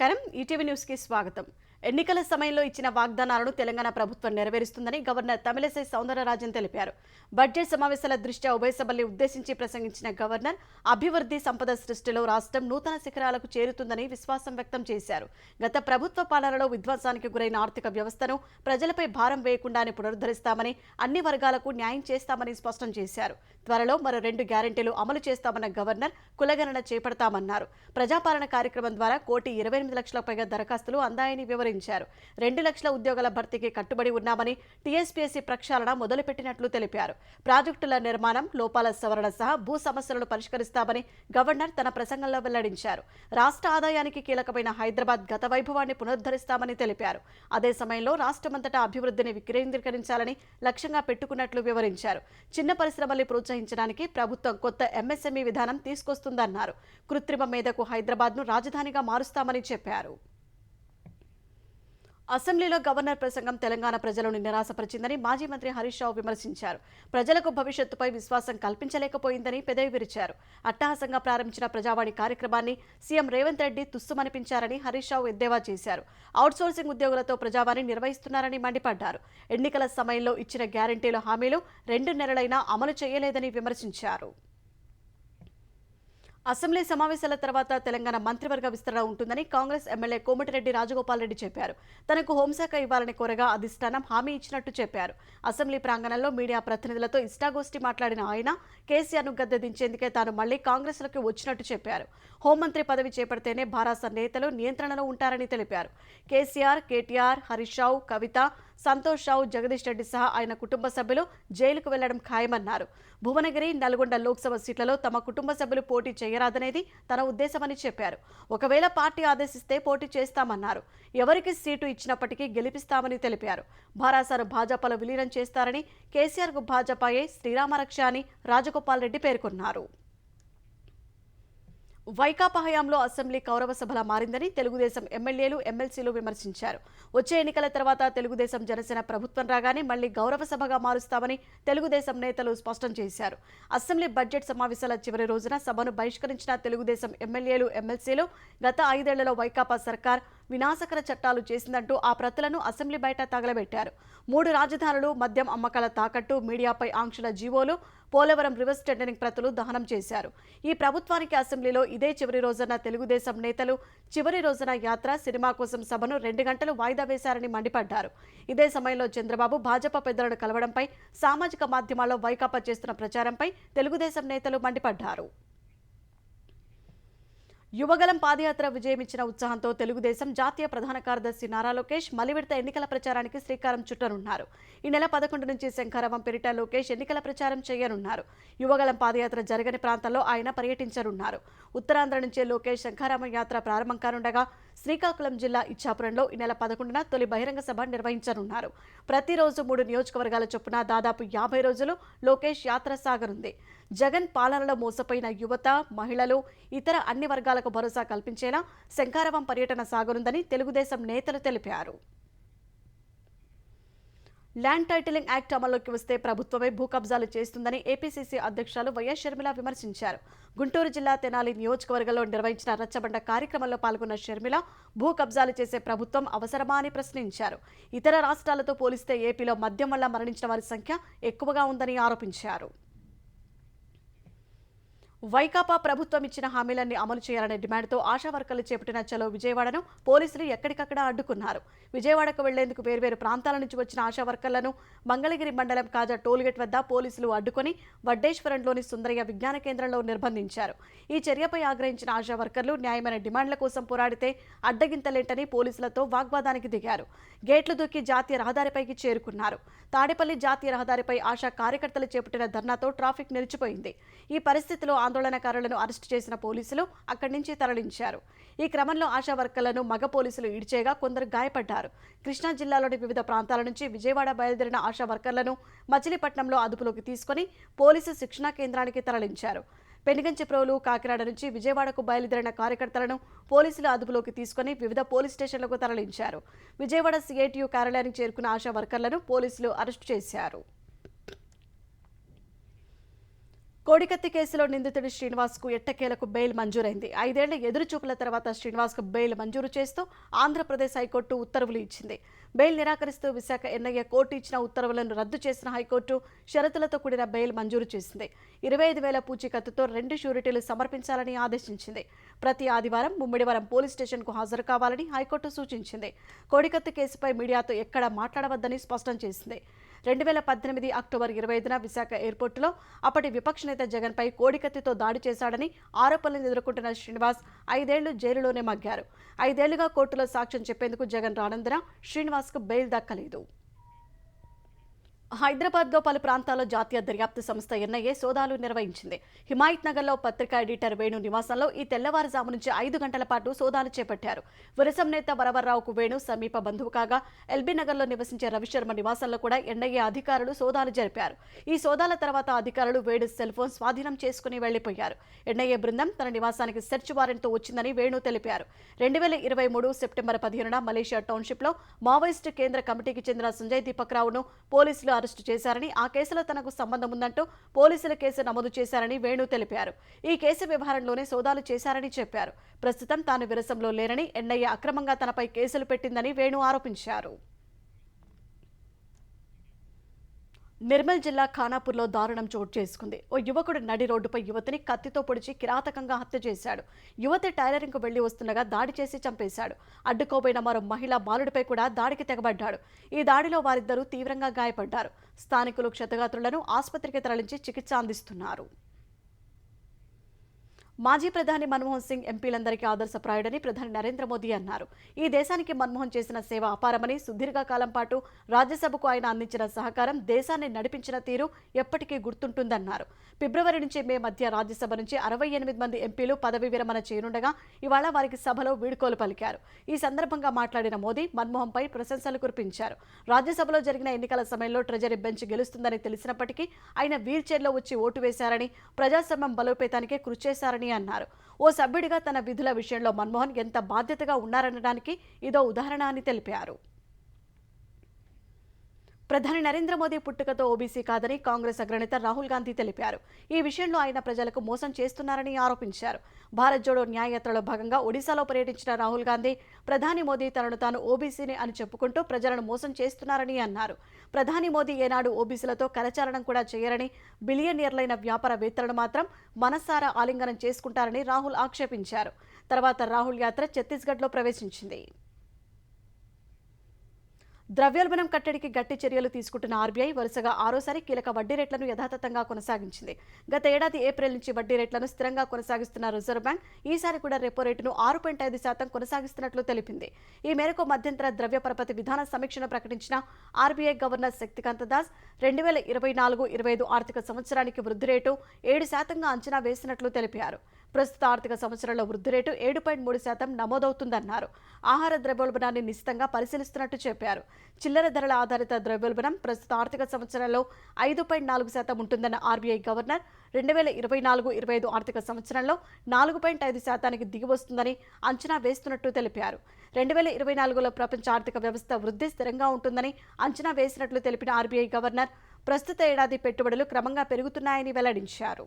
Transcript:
నమస్కారం ETV news కి స్వాగతం। ఎన్నికల సమయంలో ఇచ్చిన వాగ్దానాలను తెలంగాణ ప్రభుత్వం నెరవేరుస్తుందని గవర్నర్ తమిళిసై సౌందరరాజన్ తెలిపారు। బడ్జెట్ సమావేశాల దృష్ట్యా ఉభయ సభల్ని ఉద్దేశించి ప్రసంగించిన గవర్నర్ అభివృద్ధి సంపద సృష్టిలో రాష్ట్రం నూతన శిఖరాలకు చేరుతుందని విశ్వాసం వ్యక్తం చేశారు। గత ప్రభుత్వ పాలనలో విధ్వంసానికి గురైన ఆర్థిక వ్యవస్థను ప్రజలపై భారం వేయకుండానే పునరుద్ధరిస్తామని, అన్ని వర్గాలకు న్యాయం చేస్తామని స్పష్టం చేశారు। త్వరలో మరో 2 గ్యారెంటీలు అమలు చేస్తామన్న గవర్నర్ కులగణన చేపడతామన్నారు। ప్రజాపాలన కార్యక్రమం ద్వారా 1,28 లక్షల పైగా దరఖాస్తులు అందాయని వివరించారు। 2 లక్షల ఉద్యోగాల భర్తీకి కట్టుబడి ఉన్నామని, టీఎస్పీఎస్సీ ప్రక్షాళన మొదలుపెట్టినట్లు తెలిపారు। ప్రాజెక్టుల నిర్మాణం, లోపాల సవరణ సహా భూ సమస్యలను పరిష్కరిస్తామని గవర్నర్ తన ప్రసంగంలో వెల్లడించారు। రాష్ట్ర ఆదాయానికి కీలకమైన హైదరాబాద్ గత వైభవాన్ని పునరుద్ధరిస్తామని తెలిపారు। అదే సమయంలో రాష్ట్రమంతటా అభివృద్ధిని వికేంద్రీకరించాలని లక్ష్యంగా పెట్టుకున్నట్లు వివరించారు। చిన్న పరిశ్రమల్ని ప్రోత్సహించడానికి ప్రభుత్వం కొత్త ఎంఎస్ఎంఈ విధానం తీసుకొస్తుందన్నారు। కృత్రిమ మేధకు హైదరాబాద్ను రాజధానిగా మారుస్తామని చెప్పారు। అసెంబ్లీలో గవర్నర్ ప్రసంగం తెలంగాణ ప్రజలను నిరాశపరిచిందని మాజీ మంత్రి హరీష్ రావు విమర్శించారు। ప్రజలకు భవిష్యత్తుపై విశ్వాసం కల్పించలేకపోయిందని పెదవి విరిచారు। అట్టహాసంగా ప్రారంభించిన ప్రజావాణి కార్యక్రమాన్ని సీఎం రేవంత్ రెడ్డి తుస్సుమనిపించారని హరీష్ రావు ఎద్దేవా చేశారు। అవుట్సోర్సింగ్ ఉద్యోగులతో ప్రజావాణి నిర్వహిస్తున్నారని మండిపడ్డారు। ఎన్నికల సమయంలో ఇచ్చిన గ్యారంటీల హామీలు 2 నెలలైనా అమలు చేయలేదని విమర్శించారు। అసెంబ్లీ సమావేశాల తర్వాత తెలంగాణ మంత్రివర్గ విస్తరణ ఉంటుందని కాంగ్రెస్ ఎమ్మెల్యే కోమటిరెడ్డి రాజగోపాల్ రెడ్డి చెప్పారు। తనకు హోంశాఖ ఇవ్వాలని కోరగా అధిష్టానం హామీ ఇచ్చినట్టు చెప్పారు। అసెంబ్లీ ప్రాంగణంలో మీడియా ప్రతినిధులతో ఇష్టాగోష్ఠి మాట్లాడిన ఆయన కేసీఆర్ను గద్దె దించేందుకే తాను మళ్లీ కాంగ్రెస్లోకి వచ్చినట్టు చెప్పారు। హోంమంత్రి పదవి చేపడితేనే భారాస నేతలు నియంత్రణలో ఉంటారని తెలిపారు। కేసీఆర్, కేటీఆర్, హరీష్ రావు, కవిత, సంతోష్ రావు, జగదీష్ రెడ్డి సహా ఆయన కుటుంబ సభ్యులు జైలుకు వెళ్లడం ఖాయమన్నారు। భువనగిరి, నల్గొండ లోక్సభ సీట్లలో తమ కుటుంబ సభ్యులు పోటీ చేయరాదనేది తన ఉద్దేశమని చెప్పారు। ఒకవేళ పార్టీ ఆదేశిస్తే పోటీ చేస్తామన్నారు। ఎవరికి సీటు ఇచ్చినప్పటికీ గెలిపిస్తామని తెలిపారు। భారాసాను భాజపాలో విలీనం చేస్తారని, కేసీఆర్కు భాజపాయే శ్రీరామరక్ష అని రాజగోపాల్ రెడ్డి పేర్కొన్నారు। వైకాపా హయాంలో అసెంబ్లీ కౌరవ సభలా మారిందని తెలుగుదేశం ఎమ్మెల్యేలు, ఎమ్మెల్సీలు విమర్శించారు। వచ్చే ఎన్నికల తర్వాత తెలుగుదేశం జనసేన ప్రభుత్వం రాగానే మళ్లీ గౌరవ సభగా మారుస్తామని తెలుగుదేశం నేతలు స్పష్టం చేశారు। అసెంబ్లీ బడ్జెట్ సమావేశాల చివరి రోజున సభను బహిష్కరించిన తెలుగుదేశం ఎమ్మెల్యేలు, ఎమ్మెల్సీలు గత 5 ఏళ్లలో వైకాపా సర్కార్ వినాశకర చట్టాలు చేసిందంటూ ఆ ప్రతులను అసెంబ్లీ బయట తగలబెట్టారు। 3 రాజధానులు, మద్యం అమ్మకాల తాకట్టు, మీడియాపై ఆంక్షల జీవోలు, పోలవరం రివర్స్ టెండరింగ్ ప్రతులు దహనం చేశారు। ఈ ప్రభుత్వానికి అసెంబ్లీలో ఇదే చివరి రోజున తెలుగుదేశం నేతలు చివరి రోజున యాత్ర, సినిమా కోసం సభను 2 గంటలు వాయిదా వేశారని మండిపడ్డారు। ఇదే సమయంలో చంద్రబాబు భాజపా పెద్దలను కలవడంపై, సామాజిక మాధ్యమాల్లో వైకాపా చేస్తున్న ప్రచారంపై తెలుగుదేశం నేతలు మండిపడ్డారు। యువగలం పాదయాత్ర విజయమిచ్చిన ఉత్సాహంతో తెలుగుదేశం జాతీయ ప్రధాన కార్యదర్శి నారా లోకేష్ మలి విడత ఎన్నికల ప్రచారానికి శ్రీకారం చుట్టనున్నారు। ఈ నెల 11 నుంచి శంఖారావం పేరిట లోకేష్ ఎన్నికల ప్రచారం చేయనున్నారు। యువగలం పాదయాత్ర జరగని ప్రాంతాల్లో ఆయన పర్యటించనున్నారు। ఉత్తరాంధ్ర నుంచే లోకేష్ శంఖారావం యాత్ర ప్రారంభం కానుండగా శ్రీకాకుళం జిల్లా ఇచ్చాపురంలో ఈ నెల 11న తొలి బహిరంగ సభ నిర్వహించనున్నారు। ప్రతిరోజు 3 నియోజకవర్గాల చొప్పున దాదాపు 50 రోజులు లోకేష్ యాత్ర సాగనుంది। జగన్ పాలనలో మోసపోయిన యువత, మహిళలు, ఇతర అన్ని వర్గాలకు భరోసా కల్పించేలా శంఖారావం పర్యటన సాగనుందని తెలుగుదేశం నేతలు తెలిపారు। ల్యాండ్ టైటిలింగ్ యాక్ట్ అమల్లోకి వస్తే ప్రభుత్వమే భూ కబ్జాలు చేస్తుందని ఏపీసీసీ అధ్యక్షులు వైఎస్ షర్మిల విమర్శించారు। గుంటూరు జిల్లా తెనాలి నియోజకవర్గంలో నిర్వహించిన రచ్చబండ కార్యక్రమంలో పాల్గొన్న షర్మిల భూ కబ్జాలు చేసే ప్రభుత్వం అవసరమా అని ప్రశ్నించారు। ఇతర రాష్ట్రాలతో పోలిస్తే ఏపీలో మద్యం వల్ల మరణించిన వారి సంఖ్య ఎక్కువగా ఉందని ఆరోపించారు। వైకాపా ప్రభుత్వం ఇచ్చిన హామీలన్నీ అమలు చేయాలనే డిమాండ్తో ఆశా వర్కర్లు చేపట్టిన చలో విజయవాడను పోలీసులు ఎక్కడికక్కడ అడ్డుకున్నారు। విజయవాడకు వెళ్లేందుకు వేర్వేరు ప్రాంతాల నుంచి వచ్చిన ఆశా వర్కర్లను మంగళగిరి మండలం కాజా టోల్గేట్ వద్ద పోలీసులు అడ్డుకొని వడ్డేశ్వరంలోని సుందరయ్య విజ్ఞాన కేంద్రంలో నిర్బంధించారు। ఈ చర్యపై ఆగ్రహించిన ఆశా వర్కర్లు న్యాయమైన డిమాండ్ల కోసం పోరాడితే అడ్డగింతలేంటని పోలీసులతో వాగ్వాదానికి దిగారు। గేట్లు దూకి జాతీయ రహదారిపైకి చేరుకున్నారు। తాడేపల్లి జాతీయ రహదారిపై ఆశా కార్యకర్తలు చేపట్టిన ధర్నాతో ట్రాఫిక్ నిలిచిపోయింది। ఈ పరిస్థితిలో ఆందోళనకారులను అరెస్టు చేసిన పోలీసులు అక్కడి నుంచి తరలించారు। ఈ క్రమంలో ఆశా వర్కర్లను మగ పోలీసులు ఈడ్చేగా కొందరు గాయపడ్డారు। కృష్ణా జిల్లాలోని వివిధ ప్రాంతాల నుంచి విజయవాడ బయలుదేరిన ఆశా వర్కర్లను మచిలీపట్నంలో అదుపులోకి తీసుకుని పోలీసు శిక్షణా కేంద్రానికి తరలించారు। పెనుగంచిప్రోలు, కాకినాడ నుంచి విజయవాడకు బయలుదేరిన కార్యకర్తలను పోలీసులు అదుపులోకి తీసుకుని వివిధ పోలీస్ స్టేషన్లకు తరలించారు। విజయవాడ సిఐటియు కార్యాలయానికి చేరుకున్న ఆశా వర్కర్లను పోలీసులు అరెస్టు చేశారు। కోడికత్తి కేసులో నిందితుడి శ్రీనివాస్కు ఎట్టకేలకు బెయిల్ మంజూరైంది. 5 ఏళ్ల ఎదురుచూపుల తర్వాత శ్రీనివాస్కు బెయిల్ మంజూరు చేస్తూ ఆంధ్రప్రదేశ్ హైకోర్టు ఉత్తర్వులు ఇచ్చింది. బెయిల్ నిరాకరిస్తూ విశాఖ ఎన్ఐఏ కోర్టు ఇచ్చిన ఉత్తర్వులను రద్దు చేసిన హైకోర్టు షరతులతో కూడిన బెయిల్ మంజూరు చేసింది. 25,000 పూచీకత్తుతో 2 షూరిటీలు సమర్పించాలని ఆదేశించింది. ప్రతి ఆదివారం ముమ్మిడివరం పోలీస్ స్టేషన్కు హాజరు కావాలని హైకోర్టు సూచించింది. కోడికత్తి కేసుపై మీడియాతో ఎక్కడా మాట్లాడవద్దని స్పష్టం చేసింది. 2018 అక్టోబర్ 25న విశాఖ ఎయిర్పోర్టులో అప్పటి విపక్ష నేత జగన్పై కోడికత్తితో దాడి చేశాడని ఆరోపణలను ఎదుర్కొంటున్న శ్రీనివాస్ 5 ఏళ్లు జైలులోనే మగ్గారు. 5 ఏళ్లుగా కోర్టులో సాక్ష్యం చెప్పేందుకు జగన్ రానందున శ్రీనివాస్కు బెయిల్ దక్కలేదు. హైదరాబాద్లో పలు ప్రాంతాల్లో జాతీయ దర్యాప్తు సంస్థ ఎన్ఐఏ సోదాలు నిర్వహించింది. హిమాయత్ నగర్లో పత్రికా ఎడిటర్ వేణు నివాసంలో ఈ తెల్లవారుజాము నుంచి 5 గంటల పాటు సోదాలు చేపట్టారు. విరసం నేత వరవర్రావుకు వేణు సమీప బంధువు కాగా ఎల్బీ నగర్లో నివసించే రవిశర్మ నివాసంలో కూడా ఎన్ఐఏ అధికారులు సోదాలు జరిపారు. ఈ సోదాల తర్వాత అధికారులు వేణు సెల్ ఫోన్ స్వాధీనం చేసుకుని వెళ్లిపోయారు. ఎన్ఐఏ బృందం తన నివాసానికి సెర్చ్ వారెంట్తో వచ్చిందని వేణు తెలిపారు. 2023 సెప్టెంబర్ 15న మలేషియా టౌన్షిప్లో మావోయిస్టు కేంద్ర కమిటీకి చెందిన సంజయ్ దీపక్ రావును పోలీసులు అరెస్టు చేశారని, ఆ కేసులో తనకు సంబంధం ఉందంటూ పోలీసులు కేసు నమోదు చేశారని వేణు తెలిపారు. ఈ కేసు వ్యవహారంలోనే సోదాలు చేశారని చెప్పారు. ప్రస్తుతం తాను విరసంలో లేరని, ఎన్ఐఏ అక్రమంగా తనపై కేసులు పెట్టిందని వేణు ఆరోపించారు. నిర్మల్ జిల్లా ఖానాపూర్లో దారుణం చోటు చేసుకుంది. ఓ యువకుడు నడి రోడ్డుపై యువతిని కత్తితో పొడిచి కిరాతకంగా హత్య చేశాడు. యువతి టైలరింగ్కు వెళ్లి వస్తుండగా దాడి చేసి చంపేశాడు. అడ్డుకోబోయిన మరో మహిళా బాలుడిపై కూడా దాడికి తెగబడ్డాడు. ఈ దాడిలో వారిద్దరూ తీవ్రంగా గాయపడ్డారు. స్థానికులు క్షతగాత్రులను ఆసుపత్రికి తరలించి చికిత్స అందిస్తున్నారు. మాజీ ప్రధాని మన్మోహన్ సింగ్ ఎంపీలందరికీ ఆదర్శప్రాయుడని ప్రధాని నరేంద్ర మోదీ అన్నారు. ఈ దేశానికి మన్మోహన్ చేసిన సేవ అపారమని, సుదీర్ఘకాలం పాటు రాజ్యసభకు ఆయన అందించిన సహకారం, దేశాన్ని నడిపించిన తీరు ఎప్పటికీ గుర్తుంటుందన్నారు. ఫిబ్రవరి నుంచి మే మధ్య రాజ్యసభ నుంచి 68 మంది ఎంపీలు పదవి విరమణ చేయనుండగా ఇవాళ వారికి సభలో వీడ్కోలు పలికారు. ఈ సందర్భంగా మాట్లాడిన మోదీ మన్మోహన్పై ప్రశంసలు కురిపించారు. రాజ్యసభలో జరిగిన ఎన్నికల సమయంలో ట్రెజరీ బెంచ్ గెలుస్తుందని తెలిసినప్పటికీ ఆయన వీల్ చైర్లో వచ్చి ఓటు వేశారని, ప్రజాస్వామ్యం బలోపేతానికే కృషి చేశారని అన్నారు. ఓ సభ్యుడిగా తన విధుల విషయంలో మన్మోహన్ ఎంత బాధ్యతగా ఉన్నారనడానికి ఇదో ఉదాహరణ అని తెలిపారు. ప్రధాని నరేంద్ర మోదీ పుట్టుకతో ఓబీసీ కాదని కాంగ్రెస్ అగ్రనేత రాహుల్ గాంధీ తెలిపారు. ఈ విషయంలో ఆయన ప్రజలకు మోసం చేస్తున్నారని ఆరోపించారు. భారత్ జోడో న్యాయయాత్రలో భాగంగా ఒడిశాలో పర్యటించిన రాహుల్ గాంధీ ప్రధాని మోదీ తనను తాను ఓబీసీని అని చెప్పుకుంటూ ప్రజలను మోసం చేస్తున్నారని అన్నారు. ప్రధాని మోదీ ఏనాడు ఓబీసీలతో కరచాలనం కూడా చేయరని, బిలియనియర్లైన వ్యాపారవేత్తలను మాత్రం మనసారా ఆలింగనం చేసుకుంటారని రాహుల్ ఆక్షేపించారు. తర్వాత రాహుల్ యాత్ర ఛత్తీస్గఢ్లో ప్రవేశించింది. ద్రవ్యోల్బణం కట్టడికి గట్టి చర్యలు తీసుకుంటున్న ఆర్బీఐ వరుసగా ఆరోసారి కీలక వడ్డీ రేట్లను యథాతథంగా కొనసాగించింది. గత ఏడాది ఏప్రిల్ నుంచి వడ్డీ రేట్లను స్థిరంగా కొనసాగిస్తున్న రిజర్వ్ బ్యాంక్ ఈసారి కూడా రెపో రేటును 6.5% కొనసాగిస్తున్నట్లు తెలిపింది. ఈ మేరకు మధ్యంతర ద్రవ్య పరపతి విధాన సమీక్షను ప్రకటించిన ఆర్బీఐ గవర్నర్ శక్తికాంత దాస్ 2024-25 ఆర్థిక సంవత్సరానికి వృద్ధి రేటు 7% అంచనా వేసినట్లు తెలిపారు. ప్రస్తుత ఆర్థిక సంవత్సరంలో వృద్ధి రేటు 7.3% నమోదవుతుందన్నారు. ఆహార ద్రవ్యోల్బణాన్ని నిశితంగా పరిశీలిస్తున్నట్టు చెప్పారు. చిల్లర ధరల ఆధారిత ద్రవ్యోల్బణం ప్రస్తుత ఆర్థిక సంవత్సరంలో 5.4% ఉంటుందన్న ఆర్బీఐ గవర్నర్ 2024-25 ఆర్థిక సంవత్సరంలో 4.5%కి దిగివస్తుందని అంచనా వేస్తున్నట్టు తెలిపారు. 2024లో ప్రపంచ ఆర్థిక వ్యవస్థ వృద్ధి స్థిరంగా ఉంటుందని అంచనా వేసినట్లు తెలిపిన ఆర్బీఐ గవర్నర్ ప్రస్తుత ఏడాది పెట్టుబడులు క్రమంగా పెరుగుతున్నాయని వెల్లడించారు.